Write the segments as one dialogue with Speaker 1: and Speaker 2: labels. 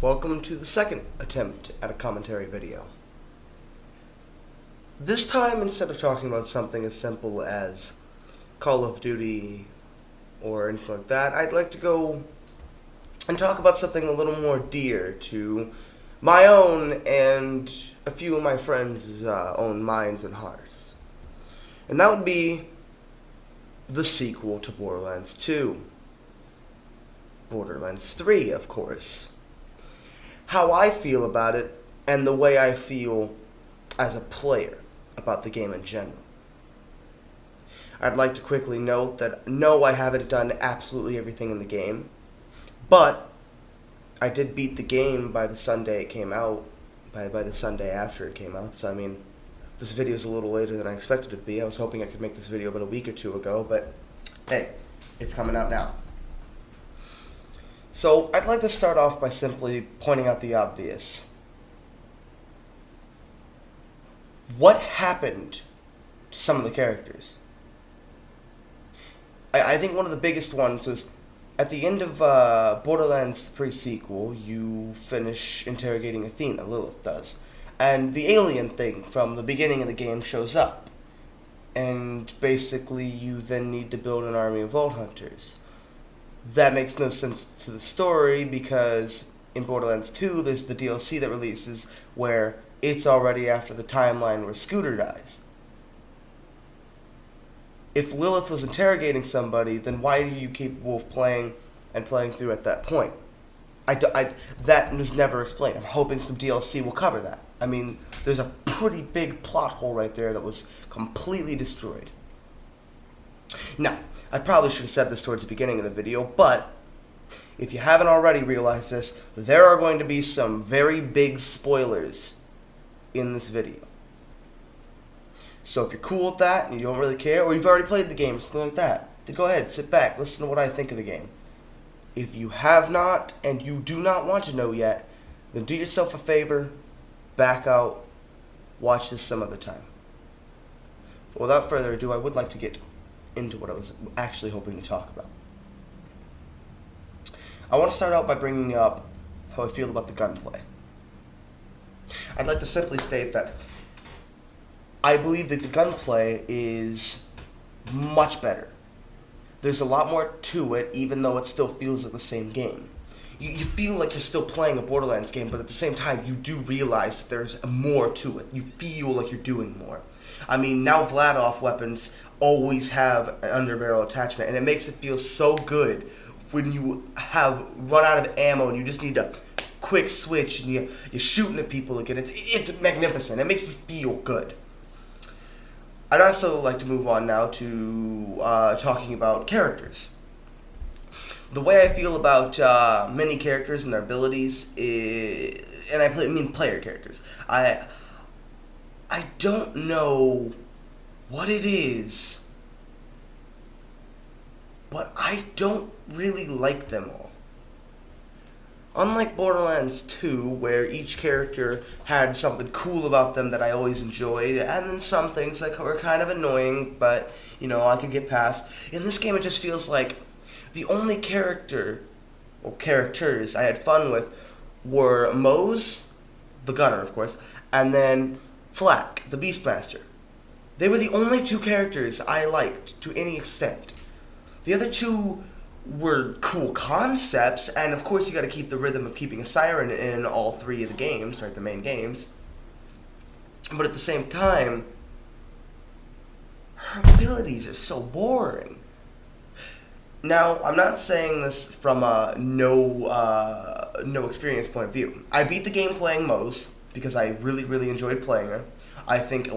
Speaker 1: Welcome to the second attempt at a commentary video. This time, instead of talking about something as simple as Call of Duty or anything like that, I'd like to go and talk about something a little more dear to my own and a few of my friends' own minds and hearts. And that would be the sequel to Borderlands 2. Borderlands 3, of course. How I feel about it, and the way I feel as a player about the game in general. I'd like to quickly note that no, I haven't done absolutely everything in the game, but I did beat the game by the Sunday it came out, by the Sunday after it came out, so I mean, this video is a little later than I expected it to be. I was hoping I could make this video about a week or two ago, but hey, it's coming out now. So, I'd like to start off by simply pointing out the obvious. What happened to some of the characters? I think one of the biggest ones was, at the end of Borderlands pre-sequel, you finish interrogating Athena, Lilith does. And the alien thing from the beginning of the game shows up. And basically you then need to build an army of Vault Hunters. That makes no sense to the story because in Borderlands 2 there's the DLC that releases where it's already after the timeline where Scooter dies. If Lilith was interrogating somebody, then why are you capable of playing through at that point? That was never explained. I'm hoping some DLC will cover that. I mean, there's a pretty big plot hole right there that was completely destroyed. Now, I probably should have said this towards the beginning of the video, but if you haven't already realized this, there are going to be some very big spoilers in this video. So if you're cool with that and you don't really care, or you've already played the game, something like that, then go ahead, sit back, listen to what I think of the game. If you have not and you do not want to know yet, then do yourself a favor, back out, watch this some other time. But without further ado, I would like to get into what I was actually hoping to talk about. I want to start out by bringing up how I feel about the gunplay. I'd like to simply state that I believe that the gunplay is much better. There's a lot more to it, even though it still feels like the same game. You feel like you're still playing a Borderlands game, but at the same time, you do realize that there's more to it. You feel like you're doing more. I mean, now Vladoff weapons always have an underbarrel attachment, and it makes it feel so good when you have run out of ammo and you just need to quick switch and you're shooting at people again. It's magnificent. It makes you feel good. I'd also like to move on now to talking about characters. The way I feel about many characters and their abilities is, and I mean player characters, I don't know what it is, but I don't really like them all. Unlike Borderlands 2, where each character had something cool about them that I always enjoyed, and then some things that were kind of annoying, but, you know, I could get past. In this game, it just feels like the only characters I had fun with were Mose, the gunner, of course, and then Flak, the Beastmaster. They were the only two characters I liked to any extent. The other two were cool concepts, and of course you gotta keep the rhythm of keeping a siren in all three of the games, right, the main games. But at the same time, her abilities are so boring. Now, I'm not saying this from a no experience point of view. I beat the game playing Mose because I really enjoyed playing her. I think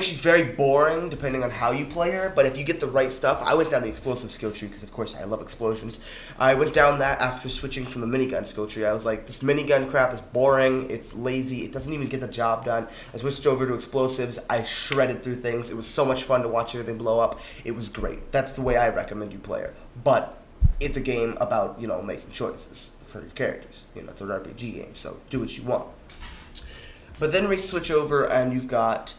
Speaker 1: she's very boring depending on how you play her, but if you get the right stuff, I went down the explosive skill tree because of course I love explosions. I went down that after switching from the minigun skill tree. I was like, this minigun crap is boring, it's lazy, it doesn't even get the job done. I switched over to explosives, I shredded through things, it was so much fun to watch everything blow up, it was great. That's the way I recommend you play her. But it's a game about, you know, making choices for your characters. You know, it's an RPG game, so do what you want. But then we switch over and you've got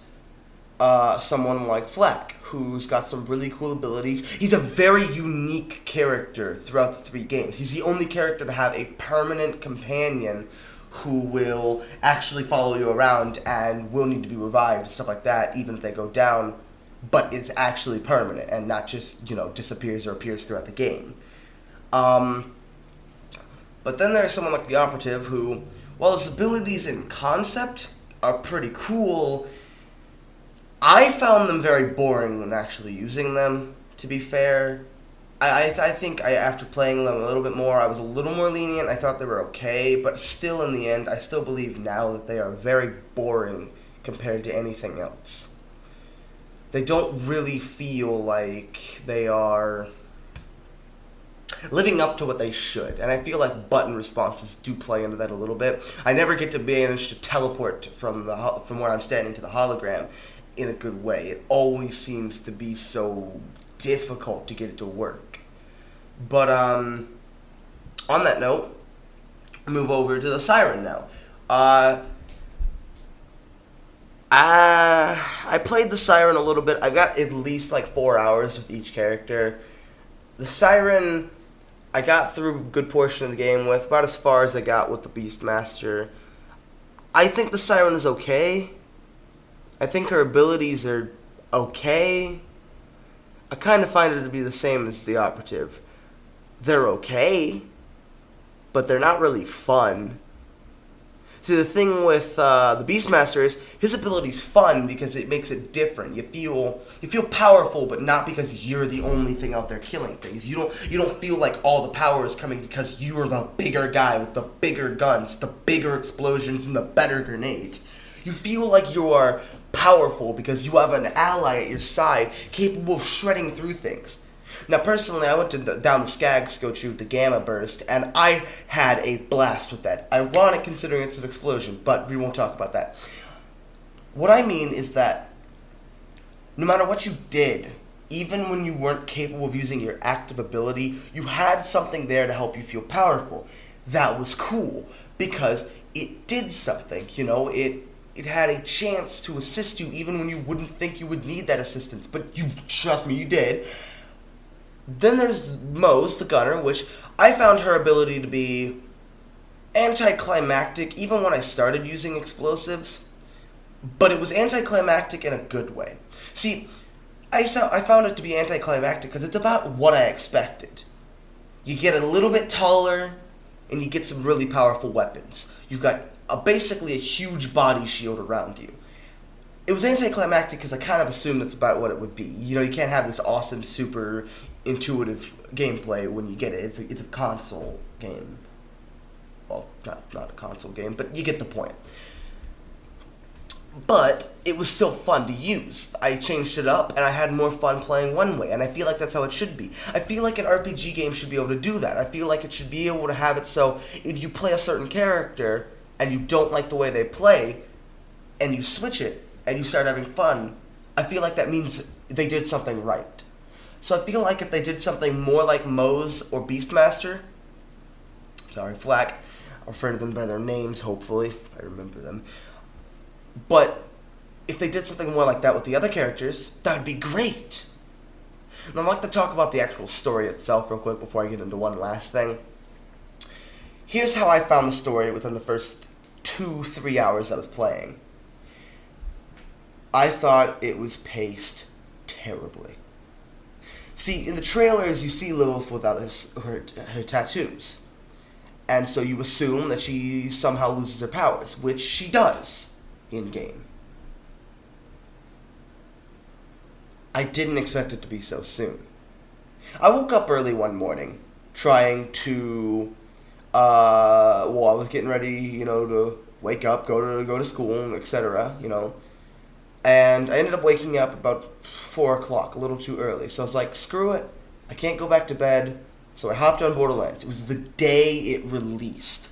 Speaker 1: someone like Flack, who's got some really cool abilities. He's a very unique character throughout the 3 games. He's the only character to have a permanent companion who will actually follow you around and will need to be revived and stuff like that, even if they go down, but is actually permanent and not just, disappears or appears throughout the game. But then there's someone like the Operative who, while his abilities in concept are pretty cool, I found them very boring when actually using them, to be fair. I think after playing them a little bit more, I was a little more lenient. I thought they were okay, but still in the end, I still believe now that they are very boring compared to anything else. They don't really feel like they are living up to what they should, and I feel like button responses do play into that a little bit. I never get to manage to teleport from where I'm standing to the hologram in a good way. It always seems to be so difficult to get it to work. But on that note, move over to the Siren now. I played the Siren a little bit. I've got at least like 4 hours with each character. The Siren, I got through a good portion of the game with, about as far as I got with the Beastmaster. I think the Siren is okay. I think her abilities are okay. I kind of find it to be the same as the Operative. They're okay, but they're not really fun. See, the thing with the Beastmaster is his ability's fun because it makes it different. You feel powerful, but not because you're the only thing out there killing things. You don't feel like all the power is coming because you're the bigger guy with the bigger guns, the bigger explosions, and the better grenades. You feel like you are powerful because you have an ally at your side capable of shredding through things. Now, personally, I went down the Skags to go shoot the Gamma Burst, and I had a blast with that. Ironic considering it's an explosion, but we won't talk about that. What I mean is that no matter what you did, even when you weren't capable of using your active ability, you had something there to help you feel powerful. That was cool, because it did something, It had a chance to assist you even when you wouldn't think you would need that assistance. But trust me, you did. Then there's Mose, the gunner, which I found her ability to be anticlimactic even when I started using explosives. But it was anticlimactic in a good way. See, I found it to be anticlimactic because it's about what I expected. You get a little bit taller, and you get some really powerful weapons. You've got basically a huge body shield around you. It was anticlimactic because I kind of assumed that's about what it would be. You can't have this awesome, super intuitive gameplay when you get it. It's a console game. Well, it's not a console game, but you get the point. But it was still fun to use. I changed it up, and I had more fun playing one way, and I feel like that's how it should be. I feel like an RPG game should be able to do that. I feel like it should be able to have it so if you play a certain character and you don't like the way they play, and you switch it, and you start having fun, I feel like that means they did something right. So I feel like if they did something more like Mose or Beastmaster, Flack, I'll refer to them by their names, hopefully, if I remember them. But if they did something more like that with the other characters, that would be great. And I'd like to talk about the actual story itself real quick before I get into one last thing. Here's how I found the story within the first 2-3 hours I was playing. I thought it was paced terribly. See, in the trailers, you see Lilith without her tattoos. And so you assume that she somehow loses her powers, which she does in-game. I didn't expect it to be so soon. I woke up early one morning, trying to, I was getting ready, to wake up, go to school, etc., And I ended up waking up about 4 o'clock, a little too early. So I was like, screw it, I can't go back to bed. So I hopped on Borderlands. It was the day it released.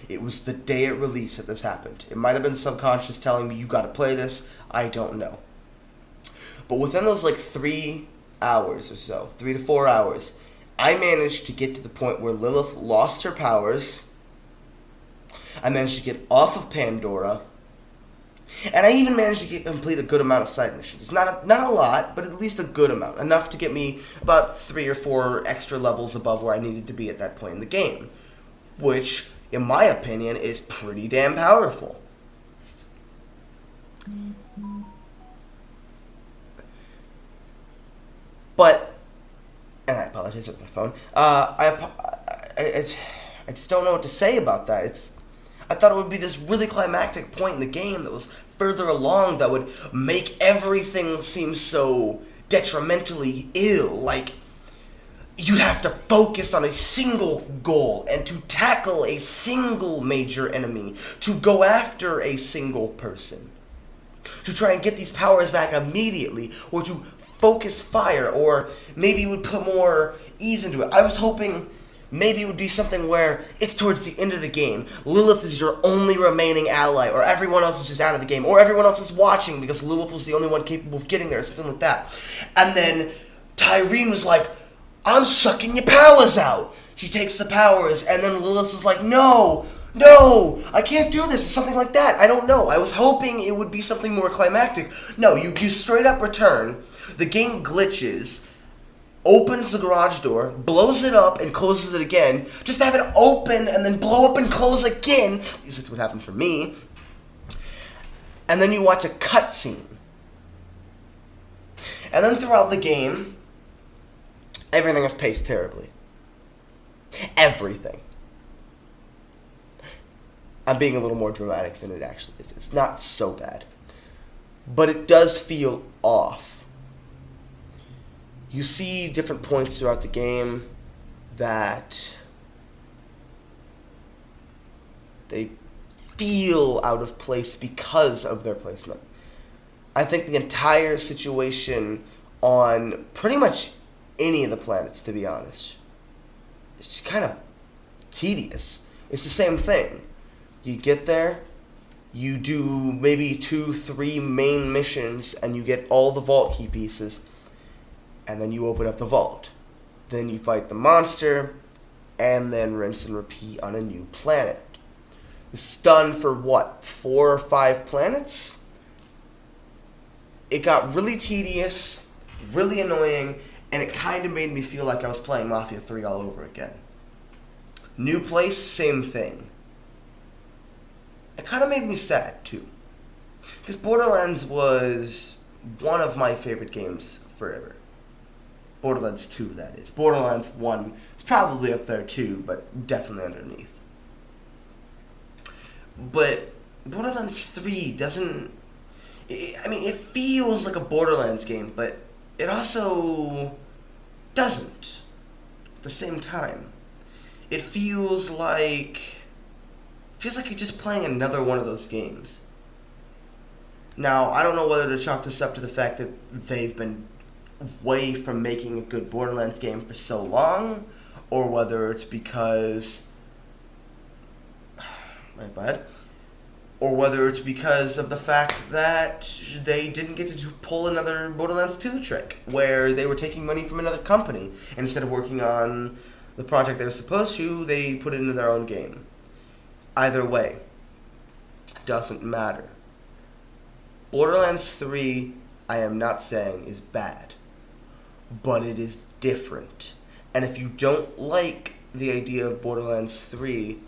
Speaker 1: That this happened. It might have been subconscious telling me, you gotta play this. I don't know. But within those 3 hours or so, 3 to 4 hours, I managed to get to the point where Lilith lost her powers. I managed to get off of Pandora. And I even managed to complete a good amount of side missions. Not a lot, but at least a good amount. Enough to get me about 3 or 4 extra levels above where I needed to be at that point in the game. Which, in my opinion, is pretty damn powerful. But, and I apologize with my phone, I just don't know what to say about that. I thought it would be this really climactic point in the game that was further along that would make everything seem so detrimentally ill. Like, you'd have to focus on a single goal and to tackle a single major enemy, to go after a single person, to try and get these powers back immediately, or to focus fire, or maybe you would put more ease into it. I was hoping maybe it would be something where it's towards the end of the game. Lilith is your only remaining ally, or everyone else is just out of the game, or everyone else is watching because Lilith was the only one capable of getting there, or something like that. And then Tyreen was like, I'm sucking your powers out. She takes the powers, and then Lilith is like, no, I can't do this, or something like that. I don't know. I was hoping it would be something more climactic. No, you straight up return, the game glitches, opens the garage door, blows it up, and closes it again, just to have it open and then blow up and close again. At least that's what happened for me. And then you watch a cutscene. And then throughout the game, everything is paced terribly. Everything. I'm being a little more dramatic than it actually is. It's not so bad. But it does feel off. You see different points throughout the game that they feel out of place because of their placement. I think the entire situation on pretty much any of the planets, to be honest, it's just kind of tedious. It's the same thing. You get there, you do maybe 2-3 main missions, and you get all the vault key pieces, and then you open up the vault. Then you fight the monster, and then rinse and repeat on a new planet. This is done for, 4 or 5 planets? It got really tedious, really annoying, and it kind of made me feel like I was playing Mafia 3 all over again. New place, same thing. It kind of made me sad, too. Because Borderlands was one of my favorite games forever. Borderlands 2, that is. Borderlands 1 is probably up there, too, but definitely underneath. But Borderlands 3 doesn't... it feels like a Borderlands game, but it also doesn't at the same time. It feels like you're just playing another one of those games. Now, I don't know whether to chalk this up to the fact that they've been away from making a good Borderlands game for so long, or whether it's because... my bad. Or whether it's because of the fact that they didn't get to pull another Borderlands 2 trick, where they were taking money from another company, and instead of working on the project they were supposed to, they put it into their own game. Either way, doesn't matter. Borderlands 3, I am not saying is bad, but it is different. And if you don't like the idea of Borderlands 3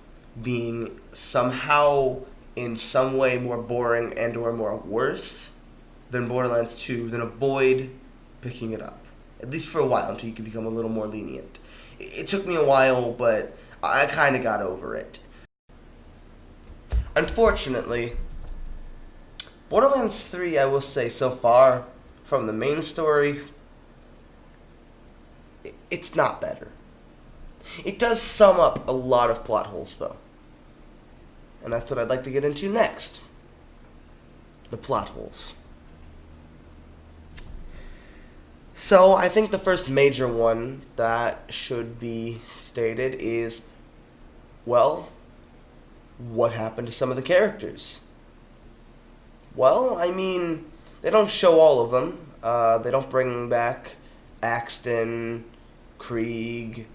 Speaker 1: being somehow, in some way, more boring and or more worse than Borderlands 2, then avoid picking it up. At least for a while, until you can become a little more lenient. It took me a while, but I kind of got over it. Unfortunately, Borderlands 3, I will say so far, from the main story, it's not better. It does sum up a lot of plot holes, though. And that's what I'd like to get into next. The plot holes. So, I think the first major one that should be stated is, well, what happened to some of the characters? Well, they don't show all of them. They don't bring back Axton, Krieg,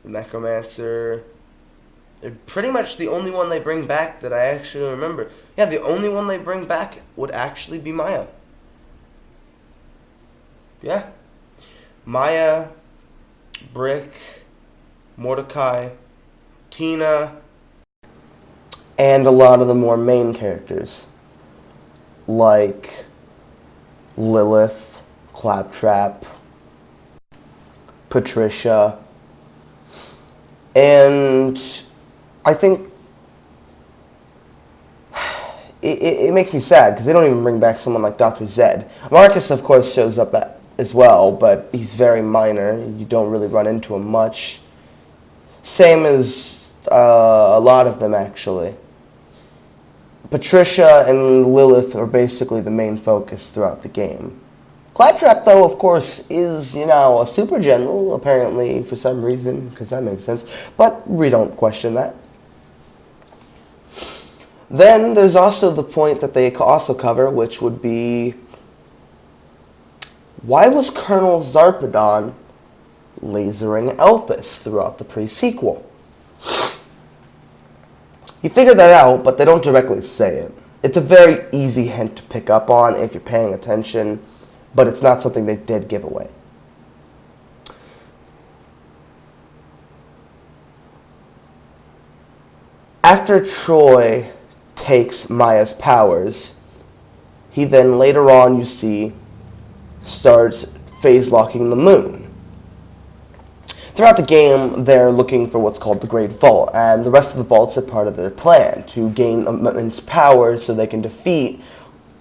Speaker 1: the Necromancer, Pretty much the only one they bring back that I actually remember. Yeah, the only one they bring back would actually be Maya. Yeah. Maya, Brick, Mordecai, Tina, and a lot of the more main characters, like Lilith, Claptrap, Patricia, and I think it makes me sad because they don't even bring back someone like Dr. Zed. Marcus, of course, shows up as well, but he's very minor. You don't really run into him much. Same as a lot of them, actually. Patricia and Lilith are basically the main focus throughout the game. Claptrap, though, of course, is, a super general, apparently, for some reason, because that makes sense. But we don't question that. Then there's also the point that they also cover, which would be, why was Colonel Zarpedon lasering Elpis throughout the pre-sequel? You figure that out, but they don't directly say it. It's a very easy hint to pick up on if you're paying attention, but it's not something they did give away. After Troy takes Maya's powers, he then later on, you see, starts phase locking the moon. Throughout the game, they're looking for what's called the Great Vault, and the rest of the vaults are part of their plan to gain immense power so they can defeat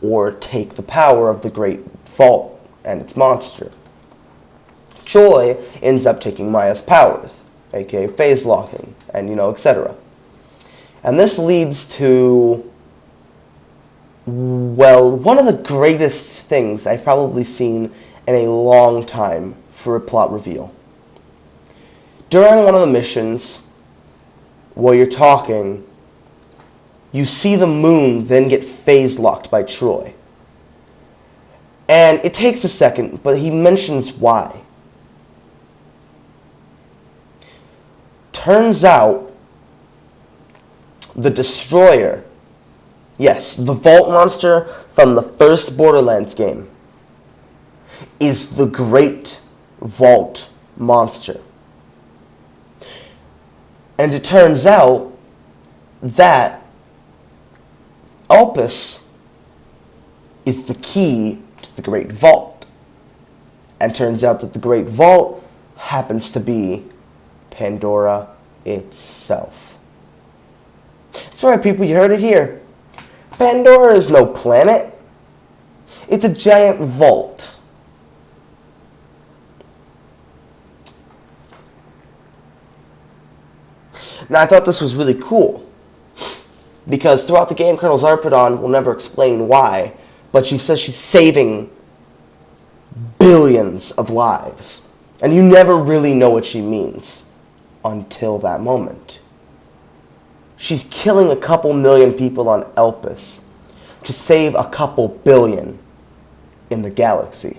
Speaker 1: or take the power of the Great Vault and its monster. Troy ends up taking Maya's powers, aka phase locking, and etc. And this leads to, well, one of the greatest things I've probably seen in a long time for a plot reveal. During one of the missions, while you're talking, you see the moon then get phase locked by Troy. And it takes a second, but he mentions why. Turns out, the Destroyer, yes, the Vault monster from the first Borderlands game, is the Great Vault monster. And it turns out that Elpis is the key to the Great Vault. And turns out that the Great Vault happens to be Pandora itself. That's right, people, you heard it here. Pandora is no planet. It's a giant vault. Now, I thought this was really cool, because throughout the game, Colonel Zarpedon will never explain why, but she says she's saving billions of lives. And you never really know what she means until that moment. She's killing a couple million people on Elpis to save a couple billion in the galaxy.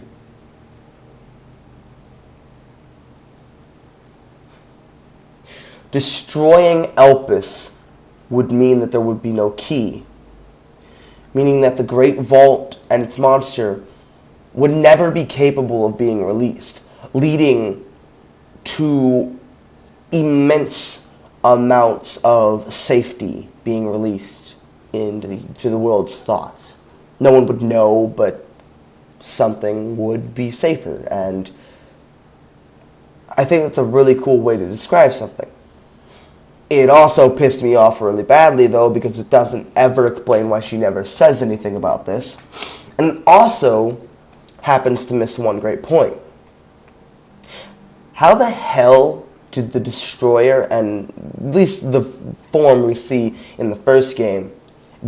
Speaker 1: Destroying Elpis would mean that there would be no key, meaning that the Great Vault and its monster would never be capable of being released, leading to immense amounts of safety being released into the world's thoughts. No one would know, but something would be safer, and I think that's a really cool way to describe something. It also pissed me off really badly, though, because it doesn't ever explain why she never says anything about this. And it also happens to miss one great point. How the hell did the Destroyer, and at least the form we see in the first game,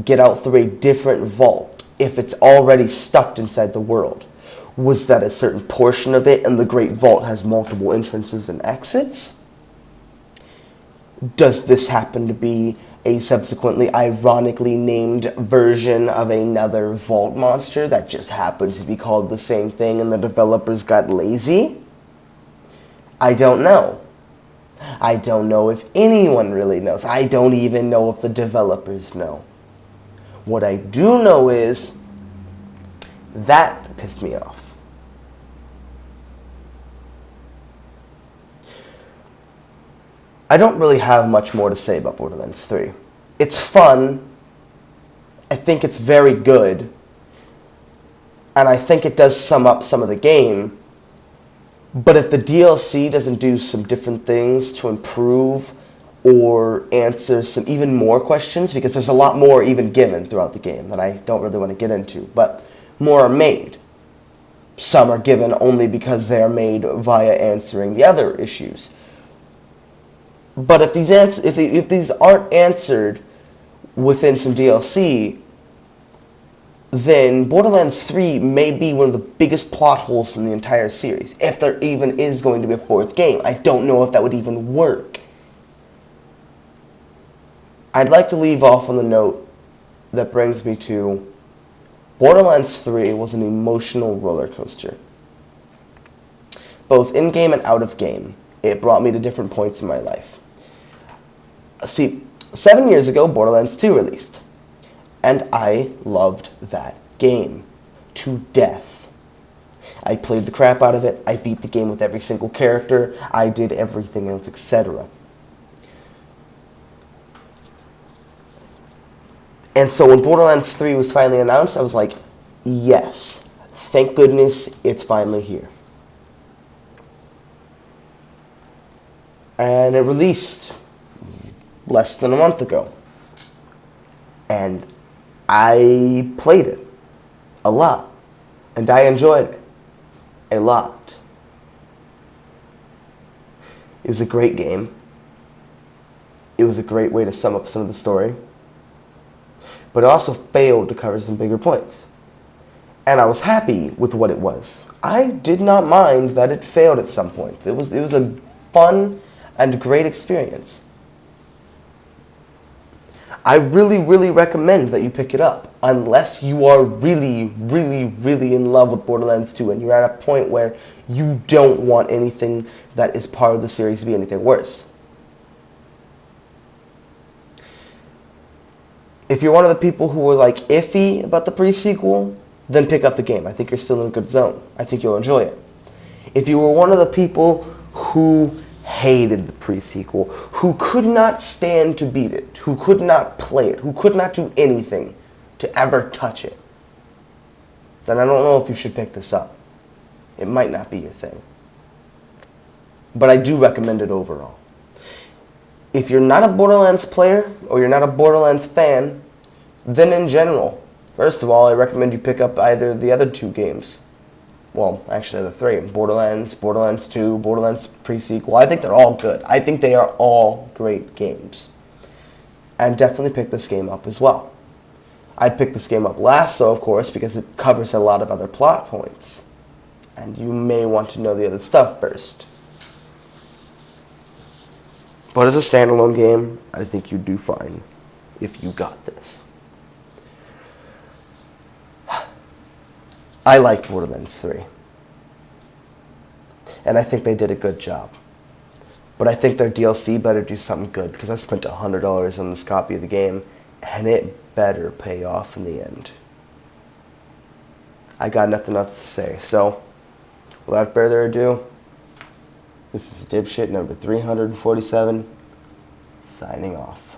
Speaker 1: get out through a different vault if it's already stuck inside the world? Was that a certain portion of it, and the Great Vault has multiple entrances and exits? Does this happen to be a subsequently ironically named version of another Vault monster that just happens to be called the same thing and the developers got lazy? I don't know. I don't know if anyone really knows. I don't even know if the developers know. What I do know is that pissed me off. I don't really have much more to say about Borderlands 3. It's fun. I think it's very good. And I think it does sum up some of the game. But if the DLC doesn't do some different things to improve or answer some even more questions, because there's a lot more even given throughout the game that I don't really want to get into, but more are made. Some are given only because they are made via answering the other issues. But if these aren't answered within some DLC, then Borderlands 3 may be one of the biggest plot holes in the entire series. If there even is going to be a fourth game, I don't know if that would even work. I'd like to leave off on the note that brings me to Borderlands 3 was an emotional roller coaster. Both in-game and out of game, it brought me to different points in my life. See, 7 years ago, Borderlands 2 released. And I loved that game to death. I played the crap out of it. I beat the game with every single character. I did everything else, etc. And so when Borderlands 3 was finally announced, I was like, yes, thank goodness it's finally here. And it released less than a month ago. And I played it a lot. And I enjoyed it a lot. It was a great game. It was a great way to sum up some of the story. But it also failed to cover some bigger points. And I was happy with what it was. I did not mind that it failed at some points. It was a fun and great experience. I really, really recommend that you pick it up, unless you are really, really, really in love with Borderlands 2 and you're at a point where you don't want anything that is part of the series to be anything worse. If you're one of the people who were like iffy about the pre-sequel, then pick up the game. I think you're still in a good zone. I think you'll enjoy it. If you were one of the people who hated the pre-sequel, who could not stand to beat it, who could not play it, who could not do anything to ever touch it, then I don't know if you should pick this up. It might not be your thing. But I do recommend it overall. If you're not a Borderlands player, or you're not a Borderlands fan, then in general, first of all, I recommend you pick up either the other two games. Well, actually the three. Borderlands, Borderlands 2, Borderlands pre-sequel. I think they're all good. I think they are all great games. And definitely pick this game up as well. I'd pick this game up last, though, of course, because it covers a lot of other plot points. And you may want to know the other stuff first. But as a standalone game, I think you'd do fine if you got this. I liked Borderlands 3. And I think they did a good job. But I think their DLC better do something good, because I spent $100 on this copy of the game, and it better pay off in the end. I got nothing else to say, so without further ado, this is Dipshit number 347, signing off.